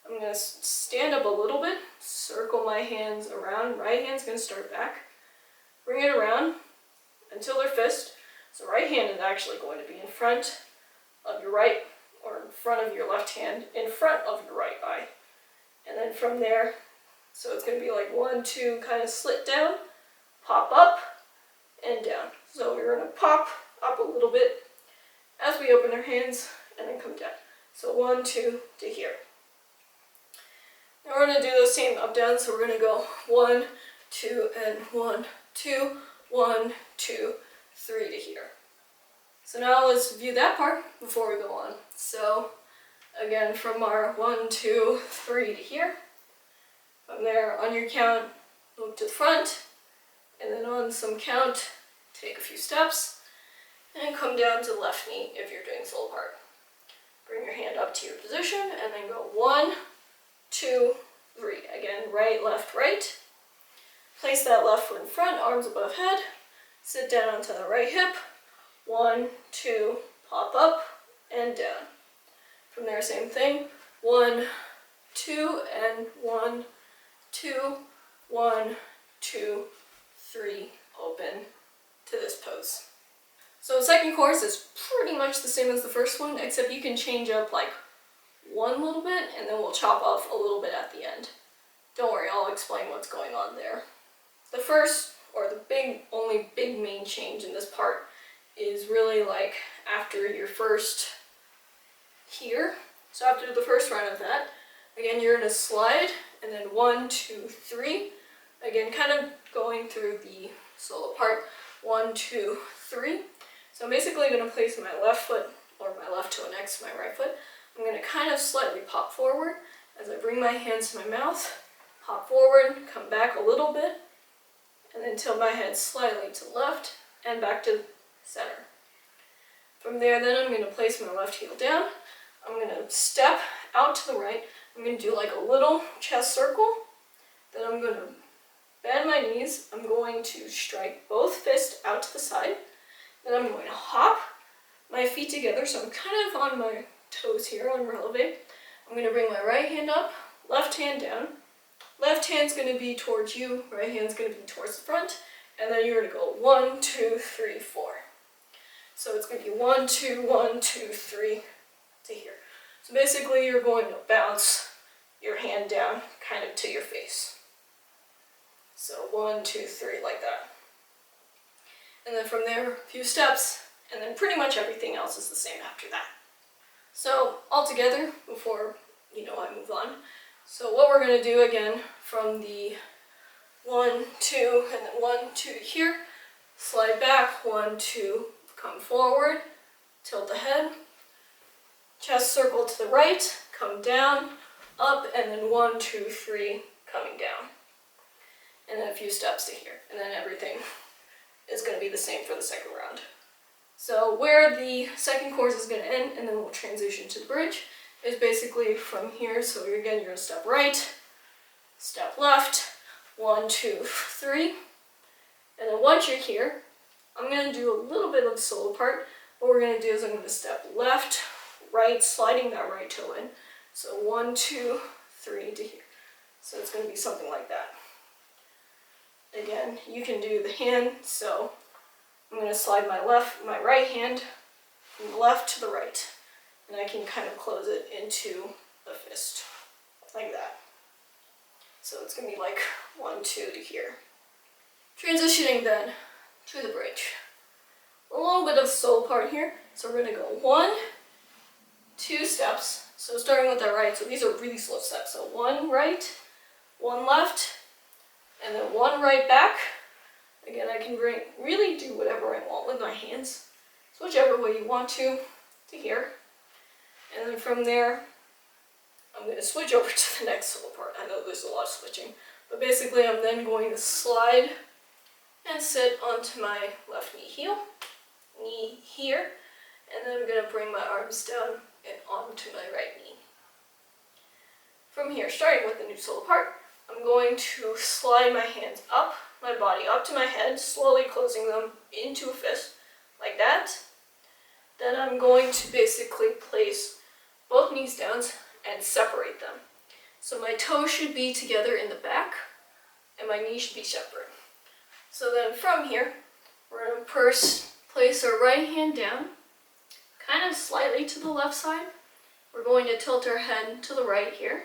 I'm going to stand up a little bit, circle my hands around. Right hand's going to start back. Bring it around until they're fist. So right hand is actually going to be in front of your right, or in front of your left hand, in front of your right eye. And then from there, so it's going to be like 1, 2, kind of slit down, pop up, and down. So we're going to pop up a little bit as we open our hands, and then come down. So 1, 2 to here. Now we're going to do the same up down, so we're going to go 1, 2, and 1, 2, 1, 2, 3 to here. So now let's view that part before we go on. So again, from our 1, 2, 3 to here, From there, on your count, look to the front, and then on some count, take a few steps, and come down to the left knee if you're doing solo part. Bring your hand up to your position, and then go 1, 2, 3. Again, right, left, right. Place that left foot in front, arms above head. Sit down onto the right hip. 1, 2, pop up, and down. From there, same thing. 1, 2, and 1, 2, 1, 2, 3, open to this pose. So the second course is pretty much the same as the first one, except you can change up like one little bit, and then we'll chop off a little bit at the end. Don't worry, I'll explain what's going on there. The first, or the only big main change in this part is really like after your first here. So after the first round of that, again, you're gonna slide, and then 1, 2, 3. Again, kind of going through the solo part. 1, 2, 3. So I'm basically going to place my left foot, or my left toe next to my right foot. I'm going to kind of slightly pop forward as I bring my hands to my mouth, pop forward, come back a little bit, and then tilt my head slightly to the left and back to center. From there, then I'm going to place my left heel down. I'm going to step out to the right. I'm going to do like a little chest circle. Then I'm going to bend my knees. I'm going to strike both fists out to the side. Then I'm going to hop my feet together, so I'm kind of on my toes here on releve. I'm going to bring my right hand up, left hand down. Left hand's going to be towards you, right hand's going to be towards the front, and then you're going to go 1, 2, 3, 4. So it's going to be 1, 2, 1, 2, 3 to here. So basically you're going to bounce your hand down kind of to your face. So 1, 2, 3 like that. And then from there, a few steps, and then pretty much everything else is the same after that. So all together, before I move on. So what we're going to do again from the 1, 2, and then 1, 2 to here, slide back, 1, 2, come forward, tilt the head, chest circle to the right, come down, up, and then 1, 2, 3, coming down. And then a few steps to here, and then everything is going to be the same for the second round. So where the second course is going to end, and then we'll transition to the bridge, is basically from here. So you're going to step right, step left, 1, 2, 3. And then once you're here, I'm going to do a little bit of the solo part. What we're going to do is I'm going to step left, right, sliding that right toe in. So 1, 2, 3 to here. So it's going to be something like that. Again, you can do the hand, so I'm going to slide my right hand from the left to the right, and I can kind of close it into a fist, like that. So it's going to be like 1, 2 to here. Transitioning then to the bridge. A little bit of solo part here, so we're going to go 1, 2 steps, so starting with that right, so these are really slow steps, so 1 right, 1 left, and then 1 right back. Again, I can really do whatever I want with my hands. So whichever way you want to here. And then from there, I'm going to switch over to the next solo part. I know there's a lot of switching. But basically, I'm then going to slide and sit onto my left knee here. And then I'm going to bring my arms down and onto my right knee. From here, starting with the new solo part, I'm going to slide my hands up, my body up to my head, slowly closing them into a fist, like that. Then I'm going to basically place both knees down and separate them. So my toes should be together in the back, and my knees should be separate. So then from here, we're going to first place our right hand down, kind of slightly to the left side. We're going to tilt our head to the right here.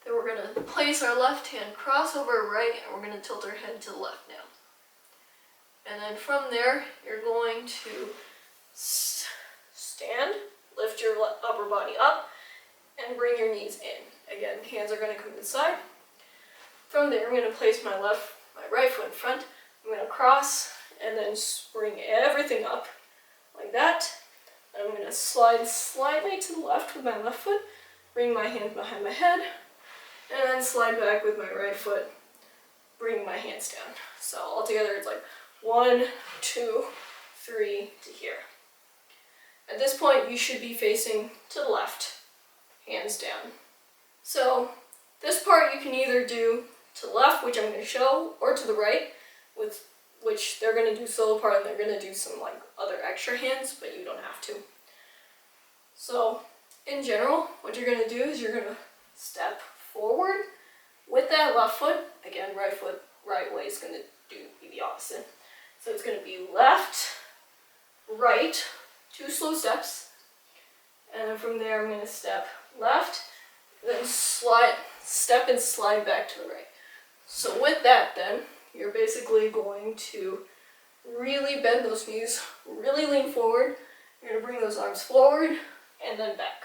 Then we're going to place our left hand cross over our right, and we're going to tilt our head to the left now. And then from there, you're going to stand, lift your upper body up, and bring your knees in. Again, hands are going to come to the side. From there, I'm going to place my right foot in front. I'm going to cross, and then bring everything up, like that. And I'm going to slide slightly to the left with my left foot, bring my hand behind my head, and then slide back with my right foot, bringing my hands down. So altogether it's like 1, 2, 3 to here. At this point you should be facing to the left, hands down. So this part you can either do to the left, which I'm going to show, or to the right, with which they're going to do solo part and they're going to do some like other extra hands, but you don't have to. So in general, what you're going to do is you're going to step forward with that left foot. Again, right foot, right way is going to be the opposite. So it's going to be left, right, 2 slow steps, and then from there I'm going to step left, then slide, step and slide back to the right. So with that then, you're basically going to really bend those knees, really lean forward. You're going to bring those arms forward and then back.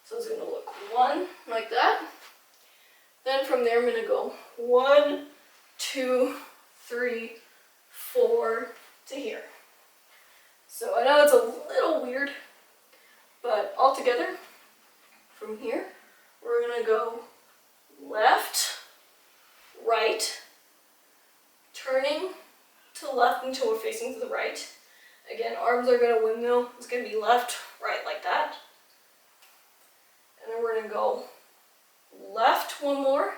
So it's going to look 1 like that. Then from there I'm going to go 1, 2, 3, 4 to here. So I know it's a little weird, but all together from here we're going to go left, right, turning to the left until we're facing to the right. Again, arms are going to windmill. It's going to be left, right like that. And then we're going to go left 1 more,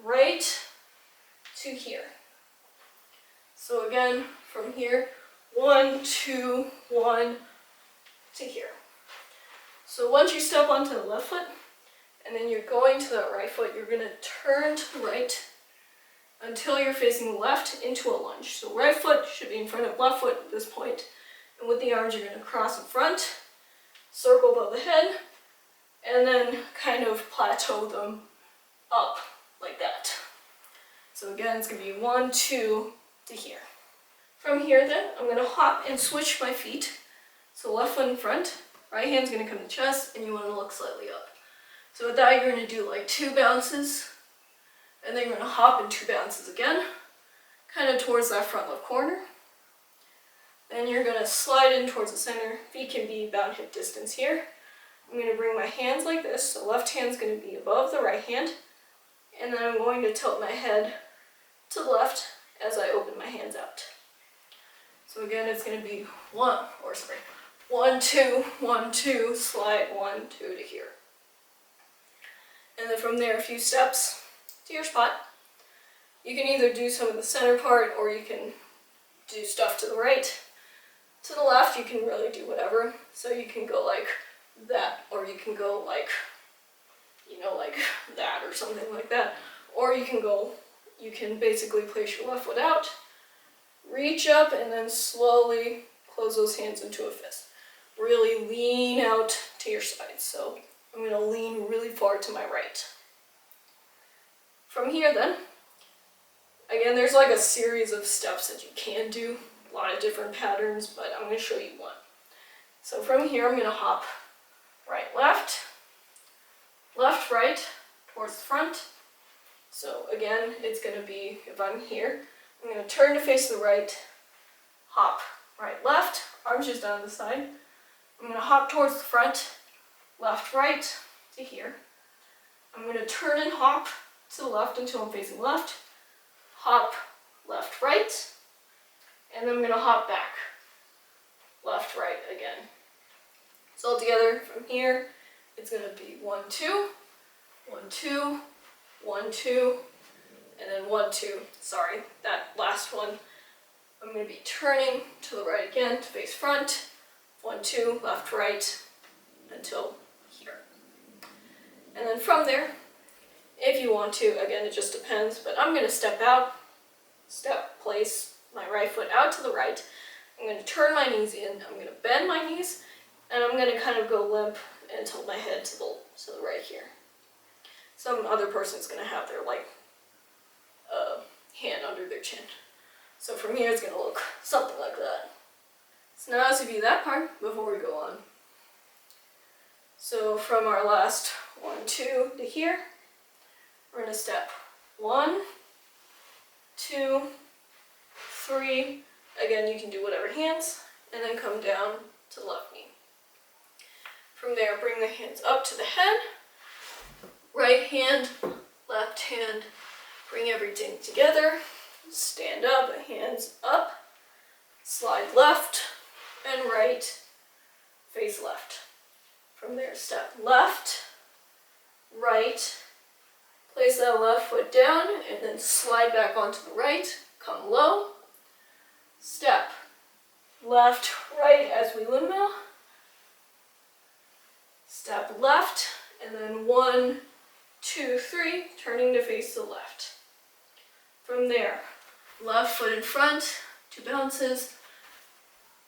right to here. So again, from here, 1, 2, 1 to here. So once you step onto the left foot, and then you're going to that right foot, you're going to turn to the right until you're facing left into a lunge. So right foot should be in front of left foot at this point. And with the arms, you're going to cross in front, circle above the head, and then kind of plateau them up like that. So again, it's going to be 1, 2 to here. From here then, I'm going to hop and switch my feet. So left foot in front, right hand's going to come to chest, and you want to look slightly up. So with that, you're going to do like 2 bounces, and then you're going to hop in 2 bounces again, kind of towards that front left corner. Then you're going to slide in towards the center. Feet can be about hip distance here. I'm going to bring my hands like this, so left hand's going to be above the right hand, and then I'm going to tilt my head to the left as I open my hands out. So again, it's going to be 1, 2, 1, 2, slide 1, 2 to here. And then from there, a few steps to your spot. You can either do some of the center part, or you can do stuff to the right. To the left, you can really do whatever. So you can go like that, or you can go like, you know, like that or something like that. Or you can basically place your left foot out, reach up, and then slowly close those hands into a fist. Really lean out to your side. So I'm going to lean really far to my right. From here then, again, there's like a series of steps that you can do, a lot of different patterns, but I'm going to show you one. So from here, I'm going to hop right, left, left, right, towards the front. So again, it's going to be, if I'm here, I'm going to turn to face the right, hop right, left, arms just down the side. I'm going to hop towards the front, left, right to here. I'm going to turn and hop to the left until I'm facing left, hop left, right, and then I'm going to hop back, left, right again. So altogether from here, it's going to be 1, 2, 1, 2, 1, 2, and then 1, 2. Sorry, that last one. I'm going to be turning to the right again to face front, 1, 2, left, right, until here. And then from there, if you want to, again, it just depends, but I'm going to step out, place my right foot out to the right. I'm going to turn my knees in, I'm going to bend my knees, and I'm going to kind of go limp and tilt my head to the right here. Some other person's going to have their hand under their chin. So from here, it's going to look something like that. So now let's review that part before we go on. So from our last 1, 2 to here, we're going to step 1, 2, 3. Again, you can do whatever hands, and then come down to the left knee. From there, bring the hands up to the head, right hand, left hand, bring everything together, stand up, hands up, slide left and right, face left. From there, step left, right, place that left foot down, and then slide back onto the right, come low, step left, right as we windmill, step left, and then 1, 2, 3, turning to face the left. From there, left foot in front, 2 bounces,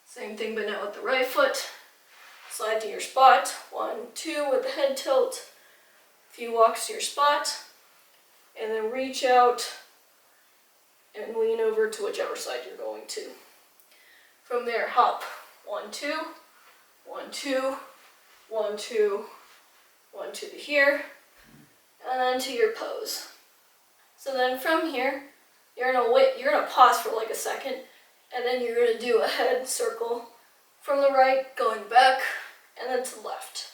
same thing but now with the right foot, slide to your spot, 1, 2 with the head tilt, few walks to your spot, and then reach out and lean over to whichever side you're going to. From there, hop, 1, 2, 1, 2, 1, 2, 1, 2 to here, and then to your pose. So then from here, you're gonna pause for like a second, and then you're gonna do a head circle from the right, going back, and then to the left.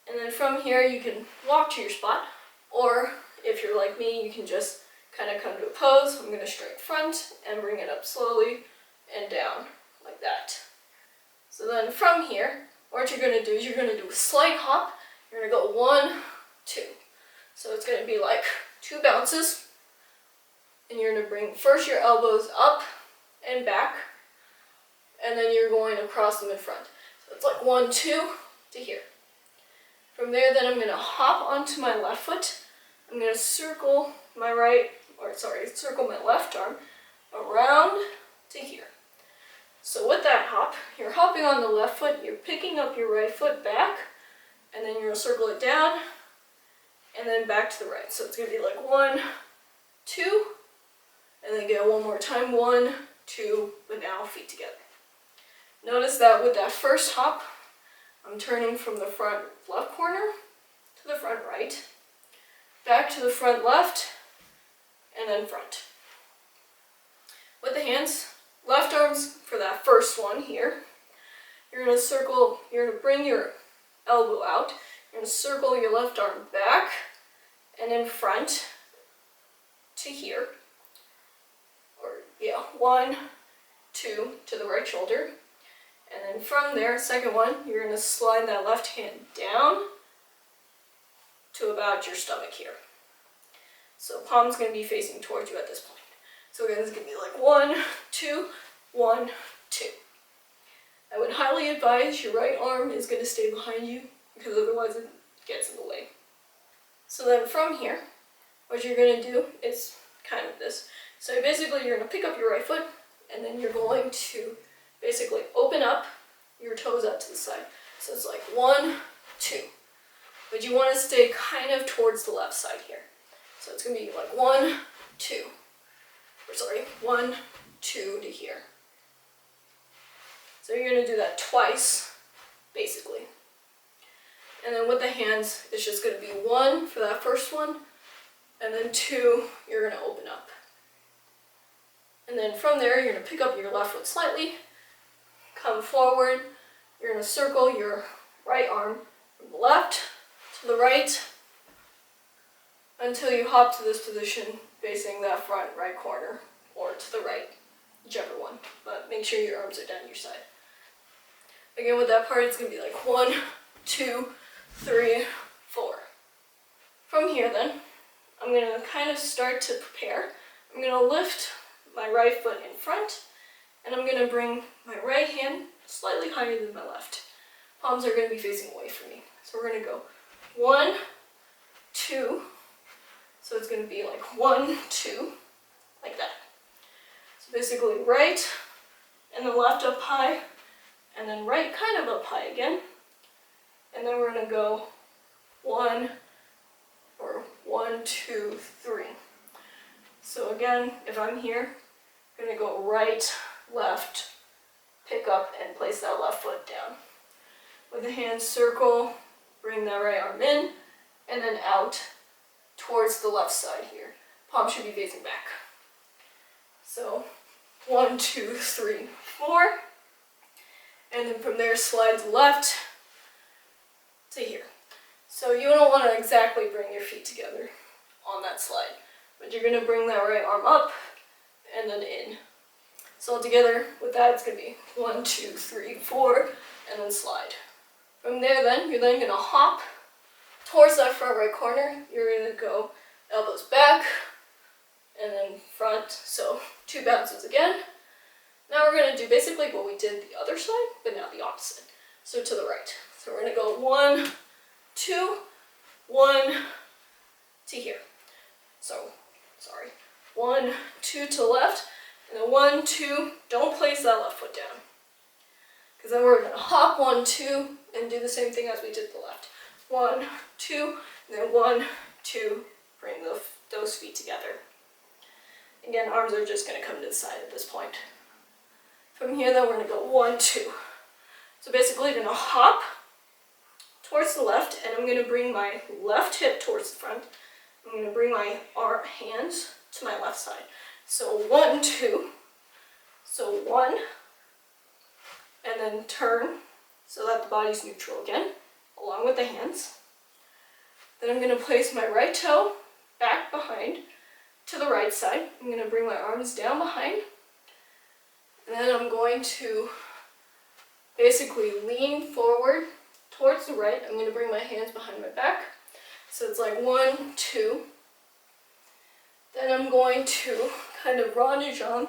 And then from here, you can walk to your spot, or if you're like me, you can just kind of come to a pose. I'm gonna straight front and bring it up slowly and down like that. So then from here, what you're gonna do is you're gonna do a slight hop. You're gonna go 1, 2. So it's gonna be like 2 bounces, and you're gonna bring first your elbows up and back, and then you're going across them in front. So it's like 1, 2 to here. From there, then I'm gonna hop onto my left foot. I'm gonna circle my circle my left arm around to here. So with that hop, you're hopping on the left foot, you're picking up your right foot back, and then you're gonna circle it down, and then back to the right. So it's gonna be like 1, 2, and then go one more time, 1, 2, but now feet together. Notice that with that first hop, I'm turning from the front left corner to the front right, back to the front left, and then front. With the hands, left arms for that first one here, you're gonna circle, you're gonna bring your elbow out, you're gonna circle your left arm back and in front to here, or yeah, 1, 2 to the right shoulder. And then from there, second one, you're going to slide that left hand down to about your stomach here. So palm's going to be facing towards you at this point. So again, it's going to be like 1, 2, 1, 2. I would highly advise your right arm is going to stay behind you, because otherwise it gets in the way. So then from here, what you're going to do is kind of this. So basically you're going to pick up your right foot, and then you're going to basically open up your toes out to the side. So it's like 1, 2. But you want to stay kind of towards the left side here. So it's going to be like 1, 2. Or sorry, 1, 2 to here. So you're going to do that twice, basically. And then with the hands, it's just going to be 1 for that first one, and then 2, you're going to open up. And then from there, you're going to pick up your left foot slightly, come forward, you're going to circle your right arm from the left to the right until you hop to this position facing that front right corner, or to the right, whichever one, but make sure your arms are down your side. Again, with that part, it's going to be like 1, 2, 3, 4. From here then, I'm going to kind of start to prepare. I'm going to lift my right foot in front, and I'm going to bring my right hand slightly higher than my left. Palms are going to be facing away from me. So we're going to go 1, 2, so it's going to be like 1, 2, like that. So basically right and then left up high, and then right kind of up high again. And then we're going to go 1, 2, 3. So again, if I'm here, I'm going to go right, left, pick up, and place that left foot down. With the hand circle, bring that right arm in, and then out towards the left side here. Palm should be facing back. So 1, 2, 3, 4. And then from there, slide to left to here. So you don't want to exactly bring your feet together on that slide, but you're going to bring that right arm up and then in. So altogether with that it's going to be 1, 2, 3, 4, and then slide. From there then, you're then going to hop towards that front right corner. You're going to go elbows back and then front, so 2 bounces again. Now we're going to do basically what we did the other side, but now the opposite. So to the right. So we're going to go 1, 2, 1 to here. So, sorry. 1, 2 to the left, and then 1, 2, don't place that left foot down. Because then we're going to hop 1, 2, and do the same thing as we did the left. 1, 2, and then 1, 2, bring those feet together. Again, arms are just going to come to the side at this point. From here then we're going to go 1, 2. So basically I'm going to hop towards the left, and I'm going to bring my left hip towards the front. I'm going to bring my hands to my left side. So 1, 2. So 1, and then turn so that the body's neutral again, along with the hands. Then I'm going to place my right toe back behind to the right side. I'm going to bring my arms down behind, and then I'm going to basically lean forward towards the right. I'm going to bring my hands behind my back. So it's like 1, 2. Then I'm going to kind of rond de jambe,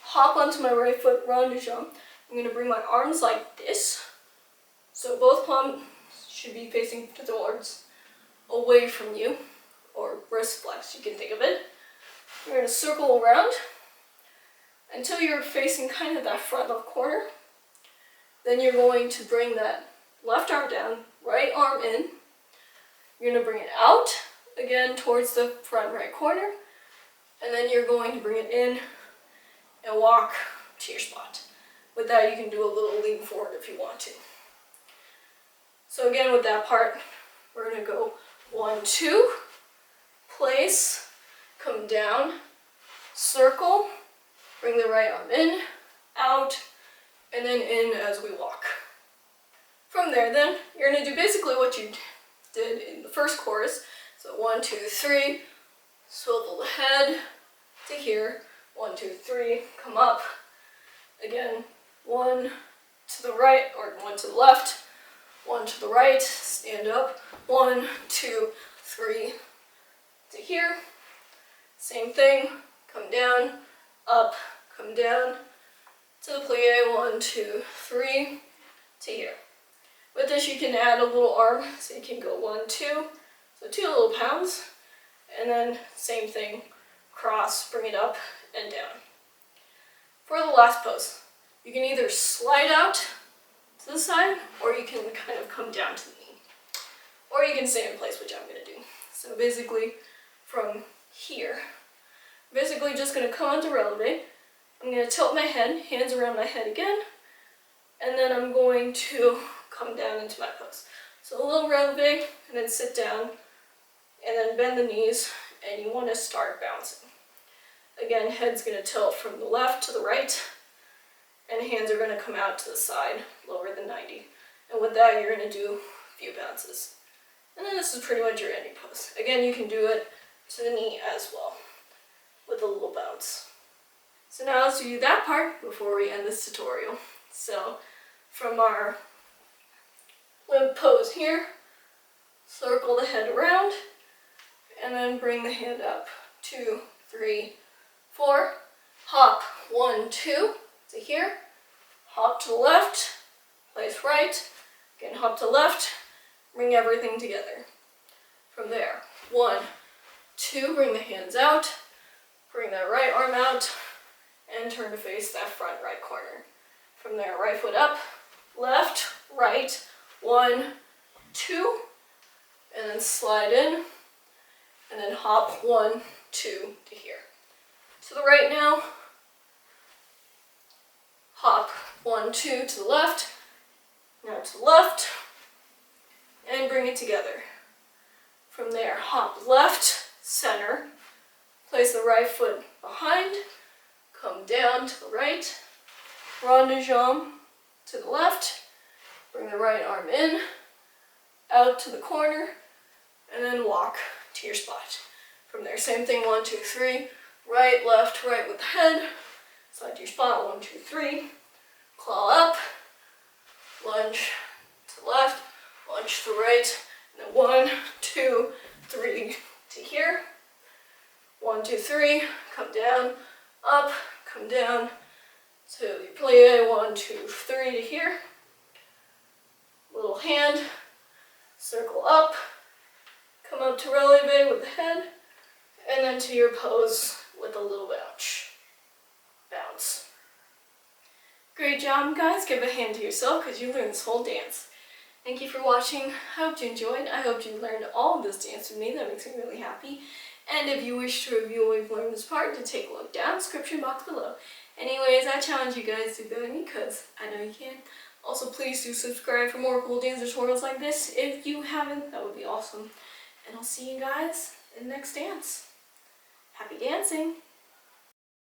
hop onto my right foot, rond de jambe. I'm going to bring my arms like this. So both palms should be facing towards, away from you, or wrist flex, you can think of it. You're going to circle around until you're facing kind of that front left corner. Then you're going to bring that left arm down, right arm in. You're going to bring it out, again towards the front right corner. And then you're going to bring it in and walk to your spot. With that you can do a little lean forward if you want to. So again with that part, we're going to go 1, 2, place, come down, circle, bring the right arm in, out, and then in as we walk. From there then, you're going to do basically what you did in the first chorus. So 1, 2, 3, swivel the head to here, 1, 2, 3, come up. Again, 1 to the right, or 1 to the left, 1 to the right, stand up, 1, 2, 3 to here. Same thing, come down, up, come down, to the plie, 1, 2, 3 to here. With this you can add a little arm, so you can go 1, 2, so 2 little pounds, and then same thing, cross, bring it up and down. For the last pose, you can either slide out to the side, or you can kind of come down to the knee. Or you can stay in place, which I'm going to do. So basically, from here, I'm basically just going to come onto releve. I'm going to tilt my head, hands around my head again, and then I'm going to come down into my pose. So a little releve, and then sit down, and then bend the knees, and you want to start bouncing. Again, head's going to tilt from the left to the right, and hands are going to come out to the side, lower than 90. And with that, you're going to do a few bounces. And then this is pretty much your ending pose. Again, you can do it to the knee as well, with a little bounce. So now let's do that part before we end this tutorial. So, from our limp pose here, circle the head around, and then bring the hand up. 2, 3, 4, hop, 1, 2, to here, hop to the left, place right, again hop to left, bring everything together. From there, 1, 2, bring the hands out, bring that right arm out, and turn to face that front right corner. From there, right foot up, left, right, 1, 2, and then slide in, and then hop 1, 2 to here. To the right now, hop 1, 2 to the left, now to the left, and bring it together. From there, hop left, center, place the right foot behind, come down to the right, rond de jambe to the left, bring the right arm in, out to the corner, and then walk to your spot. From there, same thing, 1, 2, 3, right with the head, slide to your spot, 1, 2, 3, claw up, lunge to the left, lunge to the right, and then 1, 2, 3 to here, 1, 2, 3, come down, up, come down to your plie, 1, 2, 3 to here, little hand, circle up, come up to releve with the head, and then to your pose with a little bounce. Great job, guys. Give a hand to yourself because you learned this whole dance. Thank you for watching. I hope you enjoyed. I hope you learned all of this dance with me. That makes me really happy. And if you wish to review what we've learned this part, to take a look down in the description box below. Anyways, I challenge you guys to do better than me because I know you can. Also, please do subscribe for more cool dance tutorials like this. If you haven't, that would be awesome. And I'll see you guys in the next dance. Happy dancing!